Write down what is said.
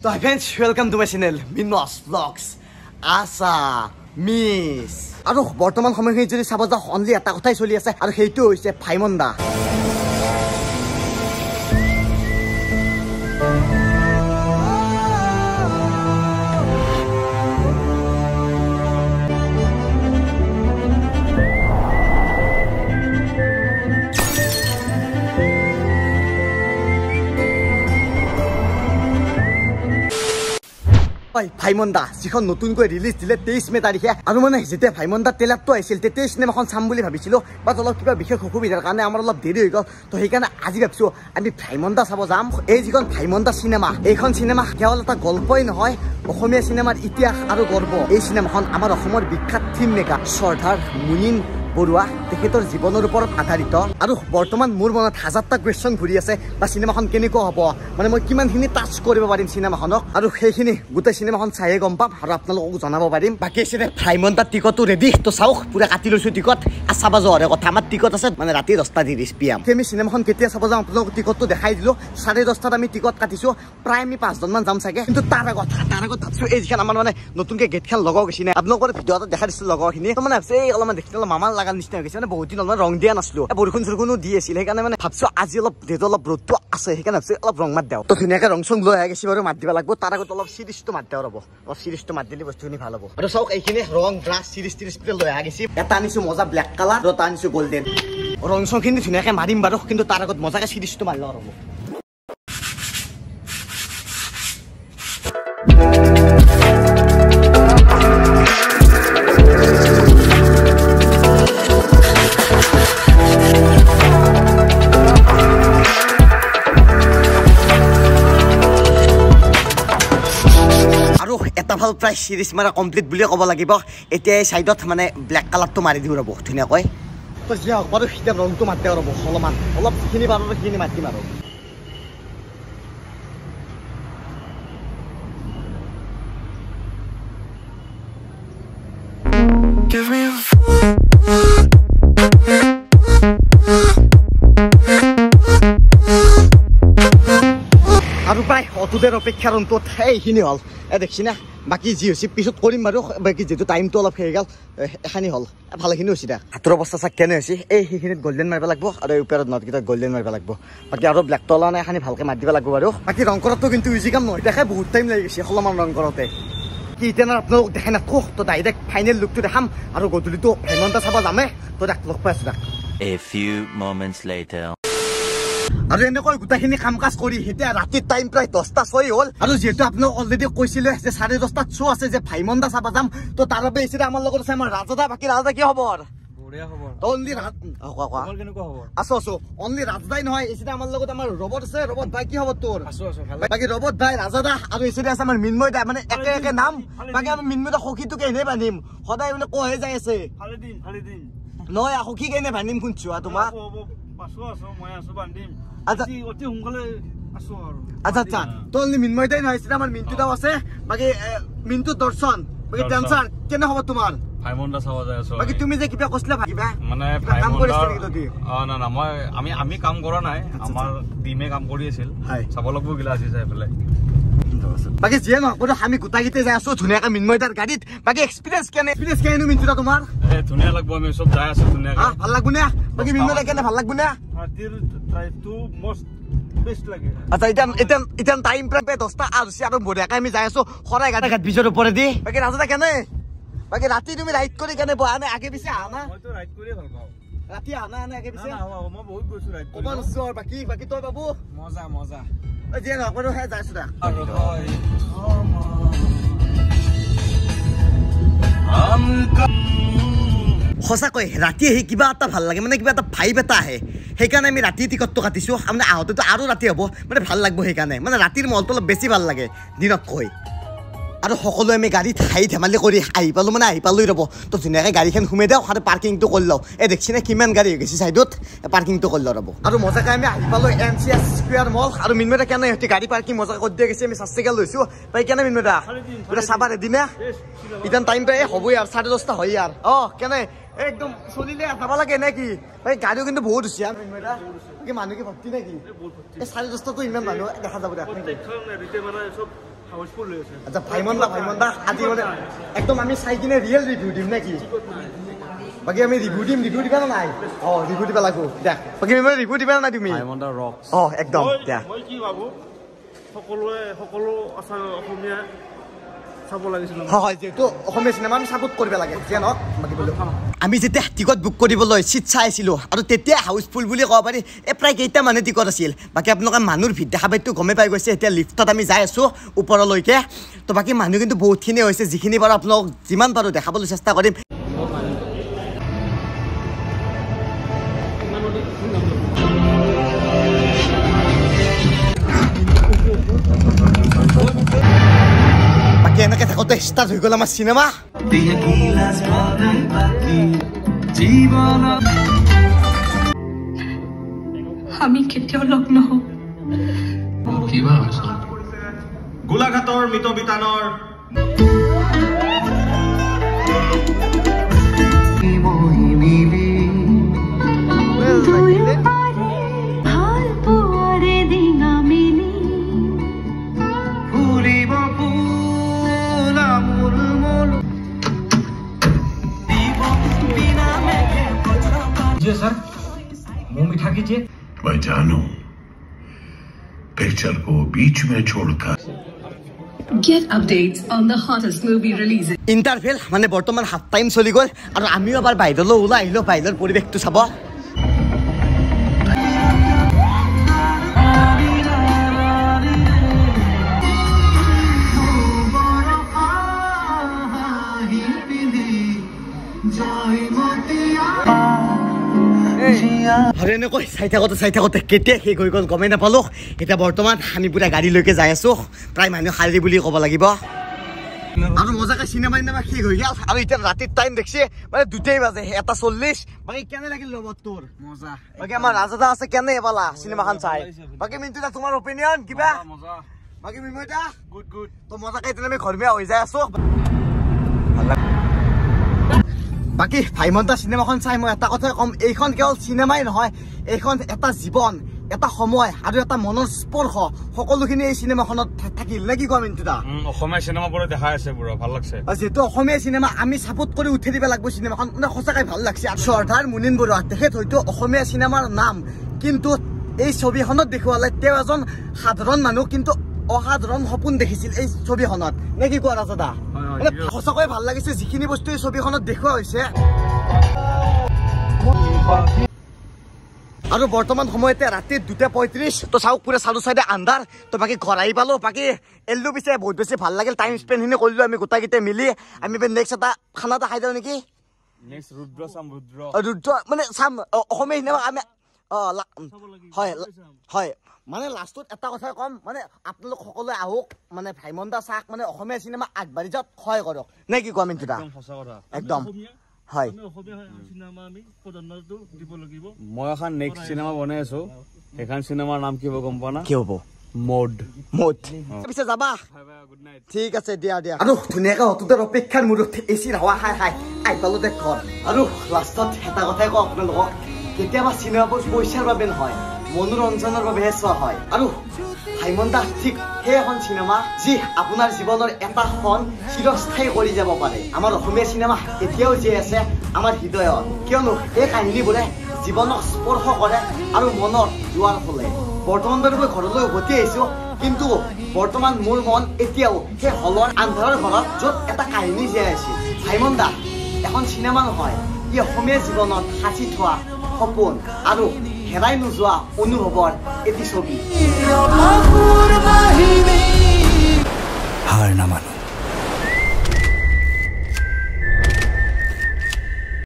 তো হাই friends welcome to my channel means blogs আছা miss আৰু বৰ্তমান সময়খিনি যদি চাব যাওঁ অনলি এটা কথাই চলি আছে আৰু সেইটো হৈছে ভাইমন্দা ভাইমন্দা যিখন নতুনকৈ ৰিলিজ দিলে 23 মে তাৰিখে আৰু মানে যেতিয়া ভাইমন্দা ট্ৰেইলাৰটো আহিছিল তেতিয়া চিনেমাখন চাম বুলি ভাবিছিলো বাট অলপ কিবা বিশেষ অসুবিধাৰ কাৰণে আমাৰ অলপ দেৰি হৈ গ'ল তো সেইকাৰণে আজি ভাবিছো আমি ভাইমন্দা চাব যাম এই যিখন ভাইমন্দা চিনেমা এইখন চিনেমা কেৱল এটা গল্পই নহয় অসমীয়া চিনেমাৰ ইতিহাস আৰু গৰ্ব এই চিনেমাখন আমাৰ অসমৰ বিখ্যাত ফিল্ম মেকাৰ শ্ৰদ্ধাৰ মুনীন বৰুৱা তেখেতৰ জীৱনৰ ওপৰত আধাৰিত আৰু বৰ্তমান মোৰ মনত হাজাৰটা কুৱেশ্যন ঘূৰি আছে বা চিনেমাখন কেনেকুৱা হ'ব মানে মই কিমানখিনি টাচ কৰিব পাৰিম চিনেমাখনক আৰু সেইখিনি গোটেই চিনেমাখন চাইয়ে গম পাম আৰু আপোনালোকক জনাব পাৰিম বাকী আছিলে ভাইমন্দাৰ টিকটো ৰেডি তো চাওক পুৰা কাটি লৈছোঁ টিকট আৰু চাব যোৱাৰে কথা আমাৰ টিকট আছে মানে ৰাতি 10:30 PM আমি চিনেমাখন কেতিয়া চাব যাওঁ আপোনালোকক টিকটটো দেখাই দিলোঁ 10:30 আমি টিকট কাটিছোঁ প্ৰায় আমি 5জনমান যাম চাগে কিন্তু তাৰ আগত ভাবিছোঁ এই যিখন আমাৰ মানে নতুনকৈ গেটখন লগাও গৈছে নে আপোনালোকৰ ভিডিঅ'ত দেখা দিছিলোঁ লগৰখিনি তো মানে ভাবিছোঁ এই অলপমান দেখি অলপ মামাৰ লাগাৰ নিচিনা হৈ গৈছে মানে বহুত দিন অলপমান ৰং দিয়া নাছিলোঁ বৰষুণ চৰষুণো দি আছিল সেইকাৰণে মানে ভাবিছোঁ আজি অলপ যিহেতু অলপ ৰ'দটো আছে সেইকাৰণে ভাবিছোঁ অলপ ৰং মাত দিওঁ তো ধুনীয়াকৈ ৰং চং লৈ আহি গৈছে বাৰু মাত দিব লাগিব তাৰ আগত অলপ চিৰিজটো মাত দিব ৰ'ব অলপ চিৰিজটো মাত দিলে বস্তুখিনি ভাল হ'ব আৰু চাওক এইখিনি ৰং ব্ৰাছ চিৰিজ লৈ আহি গৈছে এটা আনিছোঁ মজা ব্লেক কালাৰ আৰু এটা আনিছোঁ গল্ডেন ৰং চংখিনি ধুনীয়াকৈ মাৰিম বাৰু কিন্তু তাৰ আগত মজাকৈ চিৰিজটো মাৰি লওঁ ৰ'ব ভাল প্ৰায় চিৰিজ মাৰা কমপ্লিট বুলিয়ে ক'ব লাগিব এতিয়া এই চাইডত মানে ব্লেক কালাৰটো মাৰি দিওঁ ৰ'ব ধুনীয়াকৈ তো যি হওক বাৰু এতিয়া ৰংটো মাতি ৰ'ব অলপ যিখিনি পাৰোঁ সেইখিনি মাতিম আৰু আৰু প্ৰায় অতুদেৰ অপেক্ষাৰ অন্তত এইখিনি হ'ল দেখছি না বাকী যি হৈছে পিছত কৰিম বাৰু বাকী যিহেতু টাইমটো অলপ হৈ গ'ল এখানি হ'ল ভালেখিনি হৈছে দে হাতৰ অৱস্থা চাক কেনে হৈছে এই সেইখিনিত গল্ডেন মাৰিব লাগিব আৰু এই ওপৰত নটকেইটাত গল্ডেন মাৰিব লাগিব বাকী আৰু ব্লেক তলা নাই এখানি ভালকৈ মাৰি দিব লাগিব বাৰু বাকী ৰং কৰাটো কিন্তু ইজি কাম নহয় দেখাই বহুত টাইম লাগি গৈছে অলপমান ৰং কৰোঁতে কি এতিয়া আপোনালোক দেখাই নাথাকোঁ তো ডাইৰেক্ট ফাইনেল লুকটো দেখাম আৰু গধূলিটো ভাইমন্দা চাব যামে তো তাক লগ পাই আছোঁ তাক A few moments later আৰু এনেকৈ গোটেইখিনি কাম কাজ কৰি এতিয়া ৰাতিৰ টাইম প্ৰায় 10:06 হ'ল আৰু যিহেতু আপোনাক অলৰেডি কৈছিলে যে 10:30 শ্ব' আছে যে ভাইমন্দা চাব যাম তো তাৰ বাবে এচিতে আমাৰ লগত আছে আমাৰ ৰাজদা বাকী ৰাজদা কি খবৰ বঢ়িয়া খবৰ তো অনলি খবৰ কেনেকুৱা খবৰ আছো অনলি ৰাজদাই নহয় এচিতে আমাৰ লগত আমাৰ ৰবট আছে ৰবট ভাই কি খবৰ তোৰ আছো বাকী ৰবট ভাই ৰাজদা আৰু এচিতে আছে আমাৰ মিনময় দা মানে একে নাম বাকী আমি মিনময় দা সখীটোকে এনে বান্ধিম সদায় মানে কৈহে যাই আছে ভালে দিন নহয় সখী কেনে বান্ধিম শুনছো তোমাক মই আছো বান্ধিম অতি সোনকালে আছো আৰু আচ্ছা তো মিনময় দাই নহয় আমাৰ মিন্টু দাও আছে বাকী মিন্টু দৰ্শন বাকী ডান্সাৰ কেনে হ'ব তোমাৰ ভাইমন্দা চাব যায় আছো বাকী তুমি যে কিবা কৈছিলা ভাগিবা মানে ভাইমন্দা না মই আমি কাম কৰা নাই আমাৰ টিমে কাম কৰি আছিল চাব লাগিব গিলা আজি যাই পেলাই বাকী যিয়ে নহওক আমি গোটাইকেইটা যাই আছো ধুনীয়াকৈ মিনময় দাৰ গাড়ীত বাকী এক্সপিৰিয়েঞ্চ কেনে মিন্টু দা তোমাৰ ধুনীয়া লাগিব আমি চব যাই আছো ধুনীয়াকৈ ভাল লাগব নে বাকী মিনময় দা কেনে ভাল লাগব নে আচ্ছা এতিয়া টাইম প্ৰায় 10টা আৰু বঢ়িয়াকৈ আমি যাই আছো সদায় ঘাট ব্ৰিজৰ ওপৰেদি বাকী ৰাজদা কেনে বাকী ৰাতি তুমি ৰাইড কৰি কেনে বহা নাই আগে পিছে আহা না মইতো ৰাইড কৰিয়ে ভাল পাওঁ ৰাতি আহা নাই আগে পিছে মই বহুত গৈছো ৰাইড কৰিব বাকী তই বাবু মজা যিয়ে নহওক বাৰু হে যাইছো দা সঁচাকৈ ৰাতি আহি কিবা এটা ভাল লাগে মানে কিবা এটা ভাইব এটা আহে সেইকাৰণে আমি ৰাতি টিকটটো কাটিছোঁ মানে আহোঁতেতো আৰু ৰাতি হ'ব মানে ভাল লাগিব সেইকাৰণে মানে ৰাতিৰ মহলটো অলপ বেছি ভাল লাগে দিনতকৈ আৰু সকলোৱে আমি গাড়ীত হাঁহি ধেমালি কৰি আহি পালোঁ ৰ'ব তো ধুনীয়াকৈ গাড়ীখন সোমাই দিওঁ আৰু পাৰ্কিংটো কৰি লওঁ দেখছি নে কিমান গাড়ী হৈ গৈছে চাইডত পাৰ্কিংটো কৰি লওঁ ৰ'ব আৰু মজাকৈ আমি আহি পালোঁ NCS স্কুৱেৰ মল আৰু মিনময় দা কেনে সিহঁতি গাড়ী পাৰ্কিং মজাকৈ কৰি দিয়া গৈছে আমি চাৰ্চিকেল লৈছোঁ বাই কেনে মিনময় দা পুৰা চাবা ৰেডি নে ইমান টাইম প্ৰায় হ'বই আৰু 10:30 হয় আৰু কেনে একদম চলিলে যাব লাগে নে কি ভাই গাড়ীও কিন্তু বহুত হৈছে মানুহ কি ভৰ্তি নে কি 10:30 ইমান মানুহ দেখা যাব হাউসফুল হৈ আছে আচ্ছা ভাইমন্দা আজি মানে একদম আমি চাই কিনে ৰিয়েল ৰিভিউ দিম নেকি বাকি আমি ৰিভিউ দিবা না নাই ৰিভিউ দিবা লাগো দেখ বাকি আমি ৰিভিউ দিবা না তুমি ভাইমন্দা ৰক্স একদম দেখ মই কি ভাবো সকলো অসমীয়া চাব লাগিছিল হয় যেহেতু অসমীয়া চিনেমা আমি সাপোর্ট কৰিব লাগে যেন বাকি বলো আমি যেতিয়া টিকট বুক কৰিবলৈ চিট চাইছিলো আৰু তেতিয়া হাউসফুল বুলি ক'ব পাৰি প্ৰায় কেইটা মানে টিকট আছিল বাকি আপোনালোকে মানুহৰ ভিৰ দেখা পাইতো গমে পাই গৈছে এতিয়া লিফটত আমি যাই আছো ওপৰলৈকে তো বাকি মানুহ কিন্তু বহুতখিনি হৈছে যিখিনি বাৰু আপোনালোক যিমান পাৰো দেখাবলৈ চেষ্টা কৰিম বাকি এনেকে থাকোতে ষ্টাৰ্ট হৈ গ'ল আমাৰ চিনেমা আমি কেতিয়াও লগ নহওঁ গোলাঘাটৰ মিতবিতানৰ सर मुंह मीठा कीजिए मैं जानूं पिक्चर को बीच में छोड़कर Get updates on the hottest movie releases. Interval মানে বৰ্তমান হাফ টাইম চলি গ'ল আৰু আমিও এবাৰ বাহিৰলৈ ওলাই আহিলো বাহিৰৰ পৰিৱেশটো চাব আৰু এনেকৈ চাই থাকোঁতে কেতিয়া শেষ হৈ গ'ল গমেই নাপালোঁ এতিয়া বৰ্তমান আমি পুৰা গাড়ীলৈকে যাই আছোঁ প্ৰায় মানুহ খালী বুলি ক'ব লাগিব আৰু মজাকে চিনেমা শেষ হৈ গ'ল আৰু এতিয়া ৰাতিৰ টাইম দেখছে মানে 2টাই বাজে 1:40 বাকী কেনে লাগিল লগত তোৰ মজা বাকী আমাৰ ৰাজাদা আছে কেনে পালা চিনেমাখন চাই বাকী মিন্টু দা তোমাৰ অপিনিয়ন কিবা বাকী মিমু দা গুড তো মজাকে এতিয়া আমি ঘৰমীয়া হৈ যাই আছোঁ বাকি ভাইমন্দা চিনেমাখন চাই মই এটা কথা কম এইখন কেৱল চিনেমাই নহয় এইখন এটা জীৱন এটা সময় আৰু এটা মনৰ স্পৰ্শ সকলোখিনি এই চিনেমাখনত থাকিল নে কি কোৱা মিন্টুদা অসমীয়া চিনেমা বোৰ দেখাই আছে পুৰা ভাল লাগছে যেহেতু অসমীয়া চিনেমা আমি সাপোৰ্ট কৰি উঠি দিব লাগিব চিনেমাখন মানে সঁচাকৈ ভাল লাগছে আৰু শ্ৰদ্ধাৰ মুনীন বৰুৱা তেখেত হয়তো অসমীয়া চিনেমাৰ নাম কিন্তু এই ছবিখনত দেখুৱালে তেওঁ এজন সাধাৰণ মানুহ কিন্তু অসাধাৰণ সপোন দেখিছিল এই ছবিখনত নে কি কোৱা ৰাজাদা মানে সঁচাকৈ ভাল লাগিছে যিখিনি বস্তু এই ছবিখনত দেখুওৱা হৈছে আৰু বৰ্তমান সময়তে ৰাতি 2:35 তো চাওক পুৰা চালু চাইডে আন্ধাৰ তো বাকি ঘৰ আহি পালো বাকি এল্লু পিছে বহুত বেছি ভাল লাগিল টাইম স্পেণ্ড কৰিলো আমি গোটাকেইটা মিলি আমি নেক্সট এটা খানা এটা খাই দিওঁ নেকি নেক্সট ৰুদ্ৰ মানে চাম অসমীয়া চিনেমা আমি হয় মানে লাষ্টত এটা কথা কম মানে আপোনালোক সকলোৱে আহক মানে ভাইমন্দা চাওক মানে অসমীয়া চিনেমা আগবাঢ়ি যাওক সহায় কৰক নে কি কোৱা মিন্টুদা একদম হয় মই এখন নেক্সট চিনেমা বনাই আছো সেইখন চিনেমাৰ নাম কি হ'ব গম পোৱা না কি হ'ব মোড পিছে যাবা ঠিক আছে দিয়া আৰু ধুনীয়াকৈ হতুতৰ অপেক্ষাৰ মূৰত এচিৰ হাৱা খাই আহি পালো দে ঘৰ আৰু লাষ্টত এটা কথাই কওঁ আপোনালোকক কেতিয়াবা চিনেমাবোৰ পইচাৰ বাবে নহয় মনোৰঞ্জনৰ বাবেহে চোৱা হয় আৰু ভাইমন্দা ঠিক সেই এখন চিনেমা যি আপোনাৰ জীৱনৰ এটা ক্ষণ চিৰস্থায়ী কৰি যাব পাৰে আমাৰ অসমীয়া চিনেমা এতিয়াও জীয়াই আছে আমাৰ হৃদয়ত কিয়নো এই কাহিনীবোৰে জীৱনক স্পৰ্শ কৰে আৰু মনৰ জোৱাৰ ফলে বৰ্তমান বাৰু মই ঘৰলৈ উভতি আহিছো কিন্তু বৰ্তমান মোৰ মন এতিয়াও সেই হলৰ আন্ধাৰৰ ঘৰত য'ত এটা কাহিনী জীয়াই আছিল ভাইমন্দা এখন চিনেমা নহয় ই অসমীয়া জীৱনত সাঁচি থোৱা সপোন আৰু হেৰাই নোযোৱা অনুভৱৰ এটি ছবি हार ना मानो